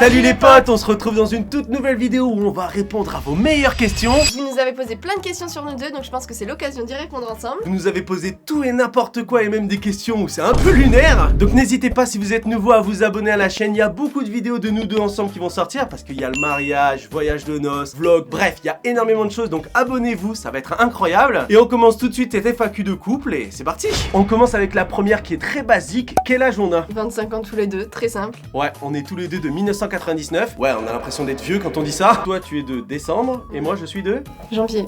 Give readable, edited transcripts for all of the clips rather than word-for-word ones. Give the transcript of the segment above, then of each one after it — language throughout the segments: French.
Salut les potes, on se retrouve dans une toute nouvelle vidéo où on va répondre à vos meilleures questions. Vous nous avez posé plein de questions sur nous deux, donc je pense que c'est l'occasion d'y répondre ensemble. Vous nous avez posé tout et n'importe quoi et même des questions où c'est un peu lunaire. Donc n'hésitez pas si vous êtes nouveau à vous abonner à la chaîne. Il y a beaucoup de vidéos de nous deux ensemble qui vont sortir parce qu'il y a le mariage, voyage de noces, vlog, bref, il y a énormément de choses. Donc abonnez-vous, ça va être incroyable. Et on commence tout de suite cette FAQ de couple et c'est parti. On commence avec la première qui est très basique. Quel âge on a? 25 ans tous les deux, très simple. Ouais, on est tous les deux de 1999. Ouais, on a l'impression d'être vieux quand on dit ça. Toi, tu es de décembre et moi, je suis de Janvier.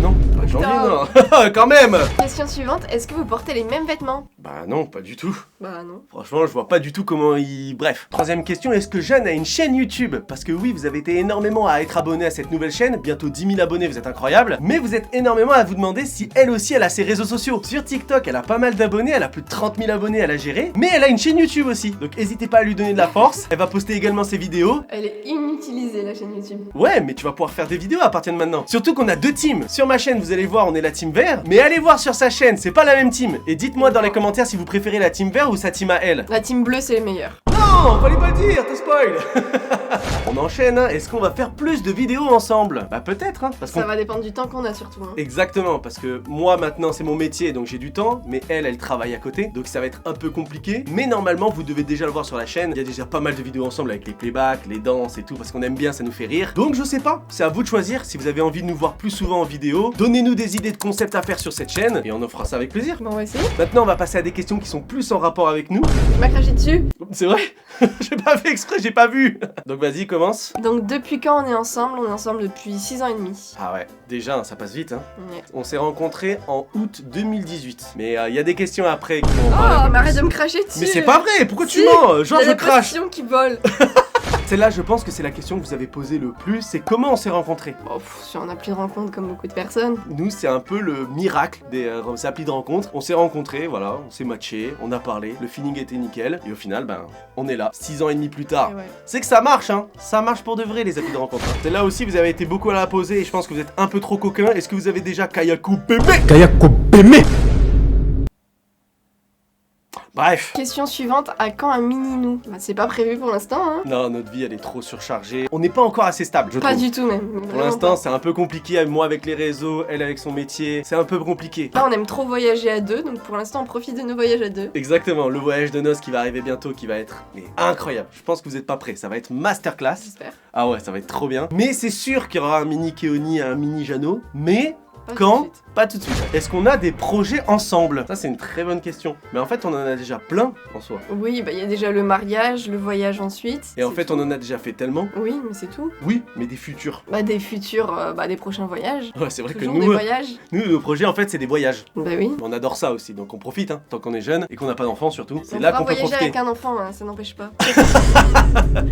non, pas janvier, non. Quand même. Question suivante, est-ce que vous portez les mêmes vêtements? Bah non, pas du tout. Bah non. Franchement, je vois pas du tout comment il... Bref. Troisième question, est-ce que Jeanne a une chaîne YouTube? Parce que oui, vous avez été énormément à être abonné à cette nouvelle chaîne. Bientôt 10 000 abonnés, vous êtes incroyable. Mais vous êtes énormément à vous demander si elle aussi, elle a ses réseaux sociaux. Sur TikTok, elle a pas mal d'abonnés. Elle a plus de 30 000 abonnés à la gérer. Mais elle a une chaîne YouTube aussi. Donc n'hésitez pas à lui donner de la force. Elle va poster également ses vidéos. Elle est inutilisée la chaîne YouTube. Ouais, mais tu vas pouvoir faire des vidéos à partir de maintenant. Surtout qu'on a deux teams. Sur ma chaîne, vous allez voir, on est la team vert. Mais allez voir sur sa chaîne, c'est pas la même team. Et dites-moi dans les commentaires si vous préférez la team vert ou sa team à elle. La team bleue c'est les meilleurs. Non, fallait pas le dire, t'as spoil. On enchaîne, hein. Est-ce qu'on va faire plus de vidéos ensemble? Bah peut-être, hein. Parce Ça qu'on... va dépendre du temps qu'on a surtout. Hein. Exactement, parce que moi maintenant c'est mon métier donc j'ai du temps, mais elle travaille à côté, donc ça va être un peu compliqué. Mais normalement vous devez déjà le voir sur la chaîne, il y a déjà pas mal de vidéos ensemble avec les playbacks, les danses et tout, parce qu'on aime bien, ça nous fait rire. Donc je sais pas, c'est à vous de choisir si vous avez envie de nous voir plus souvent en vidéo. Donnez-nous des idées de concepts à faire sur cette chaîne et on en fera ça avec plaisir. Bon on va essayer. Maintenant on va passer à des questions qui sont plus en rapport avec nous. Tu m'as craché dessus. C'est vrai? J'ai pas fait exprès, j'ai pas vu. Donc vas-y, commence. Donc depuis quand on est ensemble? On est ensemble depuis 6 ans et demi. Ah ouais, déjà ça passe vite hein. Ouais. On s'est rencontrés en août 2018. Mais il y a des questions après qui vont Oh, parler un peu mais arrête plus. de me cracher dessus. Mais c'est pas vrai, pourquoi tu Si, mens? Genre y a je des crache. questions qui volent. Celle-là, je pense que c'est la question que vous avez posée le plus, c'est comment on s'est rencontrés. Bon, sur un appli de rencontre comme beaucoup de personnes. Nous, c'est un peu le miracle des applis de rencontre. On s'est rencontrés, voilà, on s'est matchés, on a parlé, le feeling était nickel, et au final, ben, on est là, 6 ans et demi plus tard. Et ouais. C'est que ça marche, hein. Ça marche pour de vrai, les applis de rencontre. Hein. Celle-là aussi, vous avez été beaucoup à la poser, et je pense que vous êtes un peu trop coquin. Est-ce que vous avez déjà Kayaku Bébé? Kayaku Bébé. Bref. Question suivante, à quand un mini-nous? Bah c'est pas prévu pour l'instant hein. Non, notre vie elle est trop surchargée. On n'est pas encore assez stable, je Pas trouve. du tout même. Pour l'instant, c'est un peu compliqué, moi avec les réseaux, elle avec son métier, c'est un peu compliqué. Là on aime trop voyager à deux, donc pour l'instant on profite de nos voyages à deux. Exactement, le voyage de noces qui va arriver bientôt, qui va être incroyable. Je pense que vous êtes pas prêts, ça va être masterclass. J'espère. Ah ouais, ça va être trop bien. Mais c'est sûr qu'il y aura un mini Kéoni et un mini Jeannot, mais... Pas tout de Quand? suite. Pas tout de suite. Est-ce qu'on a des projets ensemble? Ça c'est une très bonne question. Mais en fait on en a déjà plein en soi. Oui, bah il y a déjà le mariage, le voyage ensuite. Et en c'est fait tout. on en a déjà fait tellement. Oui, mais c'est tout. Oui, mais des futurs. Bah des futurs, des prochains voyages. Ouais, c'est vrai que Toujours des nous, voyages. nos projets en fait c'est des voyages. Bah oui. On adore ça aussi, donc on profite hein, tant qu'on est jeune et qu'on n'a pas d'enfants surtout. C'est On là pourra qu'on peut voyager profiter. avec un enfant, hein, ça n'empêche pas.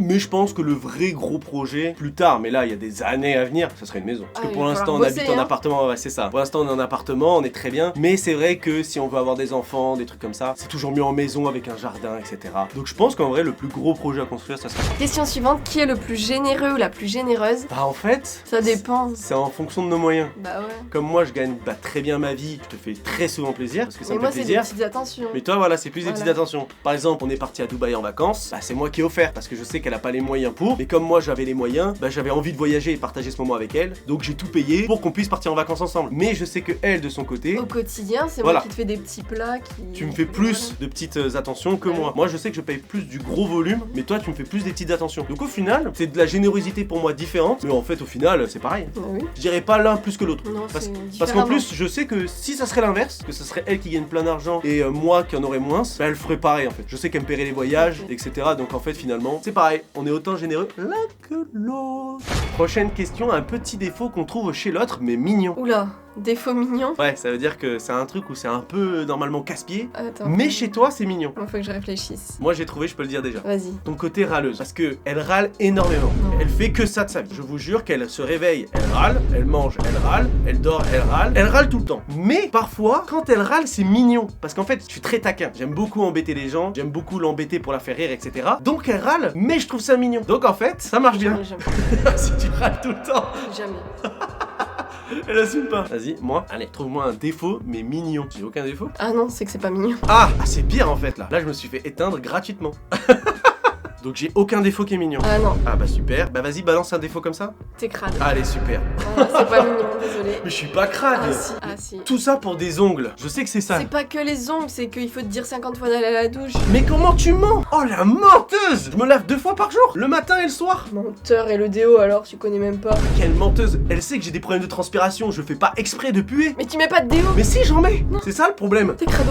Mais je pense que le vrai gros projet, plus tard, mais là il y a des années à venir, ce serait une maison. Parce Ah, que il pour va l'instant on falloir habite bosser, en hein. appartement, ouais c'est ça. Pour l'instant on est en appartement, on est très bien. Mais c'est vrai que si on veut avoir des enfants, des trucs comme ça, c'est toujours mieux en maison avec un jardin, etc. Donc je pense qu'en vrai le plus gros projet à construire, ça serait ça. Question suivante, qui est le plus généreux ou la plus généreuse? Bah en fait, Ça dépend. c'est en fonction de nos moyens. Bah ouais. Comme moi je gagne très bien ma vie, je te fais très souvent plaisir, parce que ça Mais me moi fait c'est des plaisir. petites attentions. Mais toi voilà, c'est plus des Voilà. petites attentions. Par exemple, on est parti à Dubaï en vacances, bah c'est moi qui ai offert parce que je sais qu'elle a pas les moyens pour. Et comme moi j'avais les moyens, bah j'avais envie de voyager et partager ce moment avec elle. Donc j'ai tout payé pour qu'on puisse partir en vacances ensemble. Mais je sais que elle de son côté, Au quotidien, c'est Voilà. moi qui te fais des petits plats qui... tu me fais plus de petites attentions que Ouais. moi. Moi je sais que je paye plus du gros volume, mais toi tu me fais plus des petites attentions. Donc au final, c'est de la générosité pour moi différente, mais en fait au final c'est pareil. Bah oui. Je dirais pas l'un plus que l'autre. Non, Parce, c'est parce qu'en différemment. plus, je sais que si ça serait l'inverse, que ce serait elle qui gagne plein d'argent et moi qui en aurais moins, bah elle ferait pareil en fait. Je sais qu'elle me paierait les voyages, etc. Donc en fait, finalement, c'est pareil. On est autant généreux l'un que l'autre. Prochaine question, un petit défaut qu'on trouve chez l'autre, mais mignon. Oula, défaut mignon. Ouais, ça veut dire que c'est un truc où c'est un peu normalement casse-pied, Attends. mais chez toi, c'est mignon. Bon, faut que je réfléchisse. Moi, j'ai trouvé, je peux le dire déjà. Vas-y. Ton côté râleuse, parce que elle râle énormément. Non. Elle fait que ça de sa vie. Je vous jure qu'elle se réveille, elle râle, elle mange, elle râle, elle dort, elle râle tout le temps. Mais parfois, quand elle râle, c'est mignon, parce qu'en fait, je suis très taquin. J'aime beaucoup embêter les gens, j'aime beaucoup l'embêter pour la faire rire, etc. Donc elle râle, mais je trouve ça mignon. Donc en fait, ça marche bien. Jamais, Si tu râles tout le temps, jamais. elle assume pas. Vas-y, moi, allez, trouve-moi un défaut, mais mignon. J'ai aucun défaut. Ah non, c'est que c'est pas mignon. Ah, c'est pire en fait là. Là, je me suis fait éteindre gratuitement. Donc j'ai aucun défaut qui est mignon. Ah non, Ah bah super. Bah vas-y, balance un défaut comme ça. t'es crade. Allez, super. Voilà, c'est pas mignon, désolé. Mais je suis pas crade. Ah si. Tout ça pour des ongles. Je sais que c'est ça. C'est pas que les ongles, c'est qu'il faut te dire 50 fois d'aller à la douche. Mais comment tu mens? Oh la menteuse! Je me lave 2 fois par jour, le matin et le soir. Menteur et le déo alors, tu connais même pas. Quelle menteuse! Elle sait que j'ai des problèmes de transpiration, je fais pas exprès de puer. Mais tu mets pas de déo. Mais si, j'en mets! C'est ça le problème. T'es crado.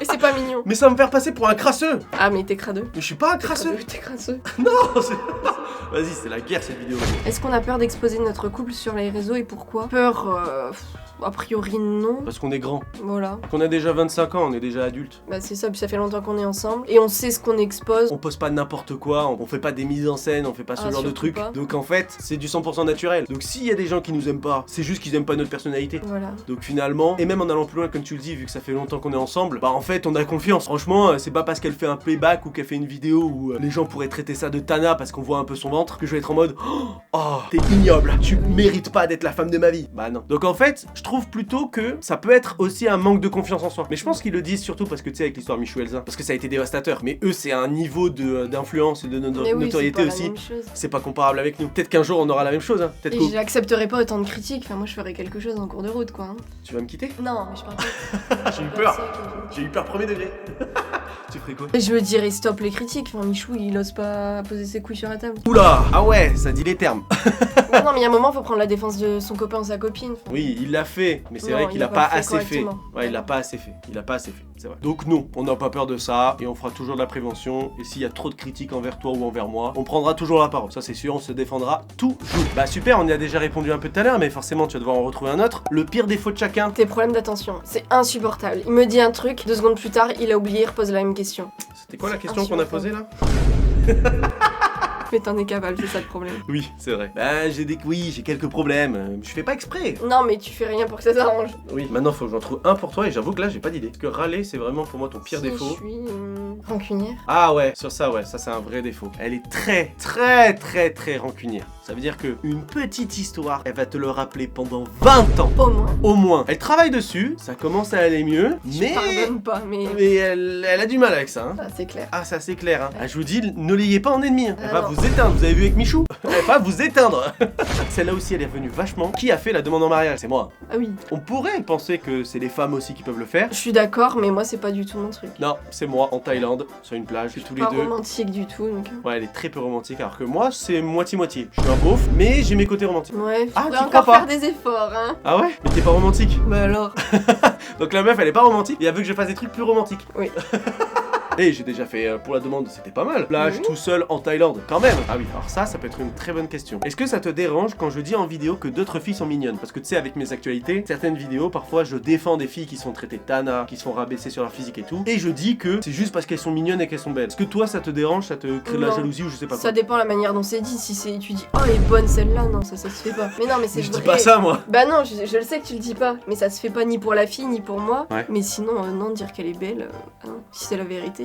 Et c'est pas mignon. Mais ça va me faire passer pour un crasseux. Ah mais t'es crado. Mais je suis pas un crasseux. T'es crasseux. Non, c'est... Vas-y, c'est la guerre cette vidéo. Est-ce qu'on a peur d'exposer notre couple sur les réseaux et pourquoi? Peur, a priori non. Parce qu'on est grand. Voilà. Qu'on a déjà 25 ans, on est déjà adulte. Bah c'est ça, puis ça fait longtemps qu'on est ensemble. Et on sait ce qu'on expose. On pose pas n'importe quoi, on fait pas des mises en scène, on fait pas ce Ah, genre de surtout trucs. pas. Donc en fait, c'est du 100% naturel. Donc s'il y a des gens qui nous aiment pas, c'est juste qu'ils aiment pas notre personnalité. Voilà. Donc finalement, et même en allant plus loin, comme tu le dis, vu que ça fait longtemps qu'on est ensemble, bah en fait on a confiance. Franchement, c'est pas parce qu'elle fait un playback ou qu'elle fait une vidéo où les gens pourraient traiter ça de Tana parce qu'on voit un peu son ventre que je vais être en mode oh, t'es ignoble, tu mérites pas d'être la femme de ma vie. Bah non. Donc en fait, je trouve plutôt que ça peut être aussi un manque de confiance en soi. Mais je pense qu'ils le disent surtout parce que tu sais, avec l'histoire Michou Elsa, parce que ça a été dévastateur. Mais eux, c'est un niveau d'influence et de Mais oui, notoriété c'est pas aussi. la même chose. C'est pas comparable avec nous. Peut-être qu'un jour on aura la même chose. Hein. Peut-être Et que j'accepterai pas autant de critiques. Enfin, moi je ferai quelque chose en cours de route quoi. Hein. tu vas me quitter. Non, mais je parle pas. J'ai eu peur. J'ai eu peur premier degré. Tu ferais quoi? Je me dirais stop les critiques. Enfin, Michou il ose pas poser ses couilles sur la table. Oula! Ah ouais, ça dit les termes. Non, mais il y a un moment, faut prendre la défense de son copain ou sa copine. Enfin, Oui, il l'a fait, mais c'est Non, vrai il qu'il a a pas pas fait assez fait. correctement. Ouais, il a pas assez fait. Il a pas assez fait, c'est vrai. Donc non, on n'a pas peur de ça et on fera toujours de la prévention. Et s'il y a trop de critiques envers toi ou envers moi, on prendra toujours la parole. Ça c'est sûr, on se défendra toujours. Bah super, on y a déjà répondu un peu tout à l'heure, mais forcément tu vas devoir en retrouver un autre. Le pire défaut de chacun. tes problèmes d'attention, c'est insupportable. Il me dit un truc, 2 secondes plus tard, il a oublié, il repose la même question. C'était quoi la question qu'on a posée là? Mais t'en es capable, c'est ça le problème. Oui, c'est vrai. Bah j'ai quelques problèmes. Je fais pas exprès. Non, mais tu fais rien pour que ça s'arrange. Oui, maintenant faut que j'en trouve un pour toi et j'avoue que là j'ai pas d'idée. Parce que râler c'est vraiment pour moi ton pire Si défaut. Je suis rancunière. Ah ouais, sur ça ouais, ça c'est un vrai défaut. Elle est très rancunière. Ça veut dire que une petite histoire, elle va te le rappeler pendant 20 ans. Au moins. Au moins. Elle travaille dessus, ça commence à aller mieux, Je pardonne pas, mais. mais elle a du mal avec ça. Hein. Ah, c'est clair. Ah ça c'est clair. Hein. Ah, je vous dis, ne l'ayez pas en ennemi. Hein. Elle Ah va non. vous éteindre. Vous avez vu avec Michou? Elle va vous éteindre. Celle-là aussi, elle est revenue vachement. Qui a fait la demande en mariage? C'est moi. Ah oui. On pourrait penser que c'est les femmes aussi qui peuvent le faire. Je suis d'accord, mais moi, c'est pas du tout mon truc. Non, c'est moi en Thaïlande, sur une plage, tous les Pas deux. romantique du tout, donc. Ouais, elle est très peu romantique, alors que moi, c'est moitié-moitié. Je suis un beauf, mais j'ai mes côtés romantiques. Ouais, Ah, je pourrais tu encore crois pas faire des efforts, hein. Ah ouais? Mais t'es pas romantique. Bah alors. Donc la meuf, elle est pas romantique, et elle veut que je fasse des trucs plus romantiques. Oui. Et j'ai déjà fait pour la demande, c'était pas mal. Plage Oui. tout seul en Thaïlande, quand même. Ah oui, alors ça peut être une très bonne question. Est-ce que ça te dérange quand je dis en vidéo que d'autres filles sont mignonnes? Parce que tu sais, avec mes actualités, certaines vidéos, parfois je défends des filles qui sont traitées de Tana, qui sont rabaissées sur leur physique et tout. Et je dis que c'est juste parce qu'elles sont mignonnes et qu'elles sont belles. Est-ce que toi, ça te dérange, ça te crée de la Non. jalousie ou je sais pas quoi? Ça dépend la manière dont c'est dit. Si c'est tu dis oh elle est bonne celle-là, non ça se fait pas. Mais non mais c'est Mais je vrai. dis pas ça, moi. Bah non, je le sais que tu le dis pas. Mais ça se fait pas ni pour la fille ni pour moi. Ouais. Mais sinon non dire qu'elle est belle. Hein. Si c'est la vérité,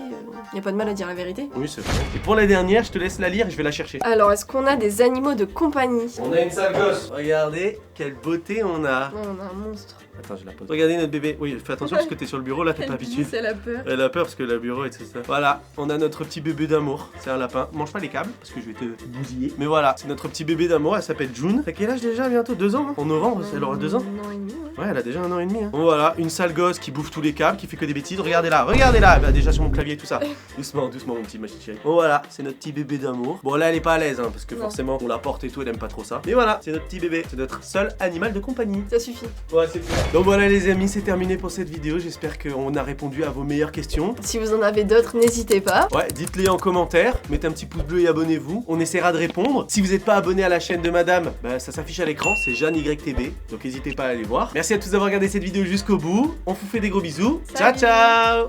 y a pas de mal à dire la vérité. Oui, c'est vrai. Et pour la dernière, je te laisse la lire et je vais la chercher. Alors est-ce qu'on a des animaux de compagnie? On a une sale gosse. Regardez quelle beauté on a. Non, on a un monstre. Attends, je la pose. Regardez notre bébé. Oui, fais attention parce que t'es sur le bureau là, t'es pas habitué. Elle a peur. Elle a peur parce que le bureau et tout ça. Voilà, on a notre petit bébé d'amour. C'est un lapin. Mange pas les câbles parce que je vais te bousiller. Mais voilà, c'est notre petit bébé d'amour. Elle s'appelle June. T'as quel âge déjà? Bientôt 2 ans. Hein. En novembre, elle aura 2 ans. Un an et demi, ouais. Ouais, elle a déjà 1 an et demi. Hein. Bon, voilà, une sale gosse qui bouffe tous les câbles, qui fait que des bêtises. Regardez-la, regardez-la. Elle va déjà sur mon clavier et tout ça. Doucement, doucement, mon petit machin chéri. Bon, voilà, c'est notre petit bébé d'amour. Bon, là, elle est pas à l'aise, hein, parce que Non. forcément, on la porte et tout, elle aime pas trop ça. Mais voilà, c'est notre petit bébé. C'est notre seul animal de compagnie. Ça suffit. Ouais, c'est clair. Donc voilà, les amis, c'est terminé pour cette vidéo. J'espère qu'on a répondu à vos meilleures questions. Si vous en avez d'autres, n'hésitez pas. Ouais, dites-les en commentaire, mettez un petit pouce bleu et abonnez-vous. On essaiera de répondre. Si vous n'êtes pas abonné à la chaîne de madame, bah, ça s'affiche à l'écran, c'est Jeanne YTB. Donc n'hésitez pas à aller voir. Merci à tous d'avoir regardé cette vidéo jusqu'au bout. On vous fait des gros bisous. Ciao, Salut. ciao!